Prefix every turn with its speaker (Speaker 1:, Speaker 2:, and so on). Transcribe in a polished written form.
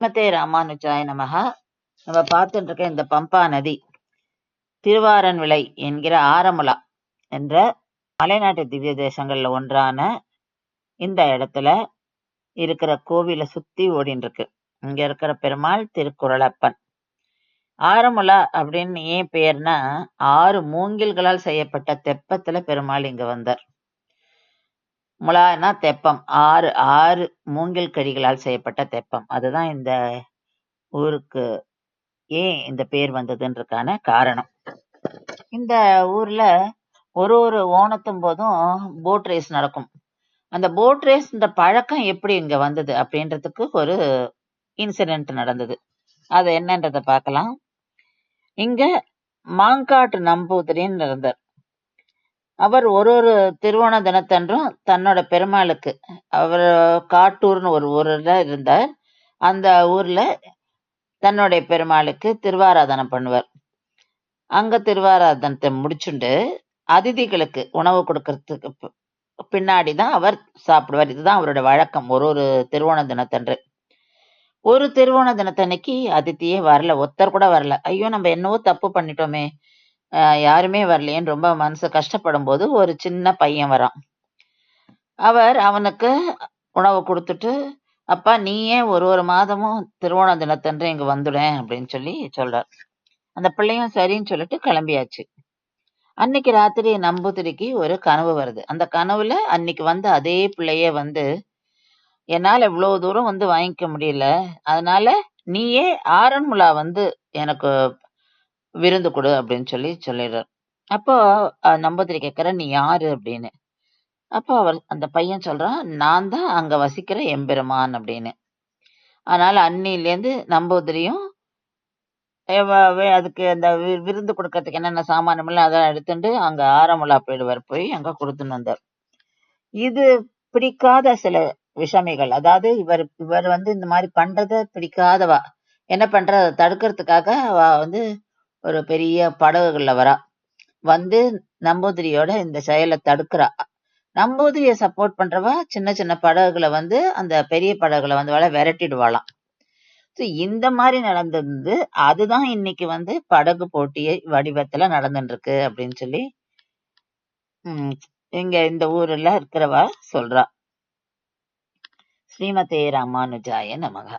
Speaker 1: ஸ்ரீமதே ராமானுஜாய நமஹா. நம்ம பார்த்துட்டு இருக்க இந்த பம்பா நதி திருவாரன்விளை என்கிற ஆரமுலா என்ற மலைநாட்டு திவ்ய தேசங்கள்ல ஒன்றான இந்த இடத்துல இருக்கிற கோவிலை சுத்தி ஓடின்னு இருக்கு. இங்க இருக்கிற பெருமாள் திருக்குறளப்பன். ஆரமுலா அப்படின்னு ஏன் பேர்னா 6 மூங்கில்களால் செய்யப்பட்ட தெப்பத்துல பெருமாள் இங்க வந்தார். முலான்னா தெப்பம், 6 மூங்கில் கடிகளால் செய்யப்பட்ட தெப்பம். அதுதான் இந்த ஊருக்கு ஏன் இந்த பேர் வந்ததுன்றதுக்கான காரணம். இந்த ஊர்ல ஒரு ஓணத்தும் போதும் போட் ரேஸ் நடக்கும். அந்த போட் ரேஸ் இந்த பழக்கம் எப்படி இங்க வந்தது அப்படின்றதுக்கு ஒரு இன்சிடென்ட் நடந்தது. அது என்னன்றத பார்க்கலாம். இங்க மாங்காட்டு நம்பூதிரின்னு இருந்தார். அவர் ஒரு திருவோண தினத்தன்றும் தன்னோட பெருமாளுக்கு, அவர் காட்டூர்னு ஒரு ஊர்ல இருந்தார். அந்த ஊர்ல தன்னுடைய பெருமாளுக்கு திருவாராதனை பண்ணுவார். அங்க திருவாராதனத்தை முடிச்சுண்டு அதிதிகளுக்கு உணவு கொடுக்கறதுக்கு பின்னாடிதான் அவர் சாப்பிடுவார். இதுதான் அவரோட வழக்கம் ஒரு திருவோண தினத்தன்று. ஒரு திருவோண தினத்தன்னைக்கு அதித்தியே வரல, ஒருத்தர் கூட வரல. ஐயோ நம்ம என்னவோ தப்பு பண்ணிட்டோமே, யாருமே வரலையேன்னு ரொம்ப மனசு கஷ்டப்படும் போது ஒரு சின்ன பையன் வரான். அவனுக்கு உணவு கொடுத்துட்டு, அப்பா நீ ஏன் ஒரு மாதமும் திருவோண தினத்தன்று இங்க வந்துடேன் அப்படின்னு சொல்லி சொல்றார். அந்த பிள்ளையும் சரின்னு சொல்லிட்டு கிளம்பியாச்சு. அன்னைக்கு ராத்திரி நம்பூதிரிக்கு ஒரு கனவு வருது. அந்த கனவுல அன்னைக்கு வந்து அதே பிள்ளையே வந்து, என்னால இவ்வளவு தூரம் வந்து வாங்கிக்க முடியல, அதனால நீயே ஆரன்முளா வந்து எனக்கு விருந்து கொடு அப்படின்னு சொல்லி சொல்லிடுறார். அப்போ நம்பூதிரி கேட்கிற, நீ யாரு அப்படின்னு. அப்போ அந்த பையன் சொல்றான், நான் தான் அங்க வசிக்கிற எம்பெருமான் அப்படின்னு. அதனால அன்னிலேருந்து நம்பூதிரியும் அதுக்கு அந்த விருந்து கொடுக்கறதுக்கு என்னென்ன சாமானமெல்லாம் அதை எடுத்துட்டு அங்க ஆரமுலா போயிடுவார். போய் அங்க கொடுத்துன்னு வந்தார். இது பிடிக்காத சில விஷமிகள், அதாவது இவர் வந்து இந்த மாதிரி பண்றத பிடிக்காதவா என்ன பண்ற, அதை தடுக்கிறதுக்காக அவ வந்து ஒரு பெரிய படகுகள்ல வரா. வந்து நம்பூதிரியோட இந்த செயலை தடுக்கிறா. நம்பூதிரியை சப்போர்ட் பண்றவா சின்ன சின்ன படகுகளை வந்து அந்த பெரிய படகுகளை வந்து விரட்டிடுவாளாம். இந்த மாதிரி நடந்தது. அதுதான் இன்னைக்கு வந்து படகு போட்டியை வடிவத்துல நடந்துட்டு இருக்கு அப்படின்னு சொல்லி இங்க இந்த ஊர்ல இருக்கிறவா சொல்றா. ஸ்ரீமதே ராமானுஜாய நமஹ.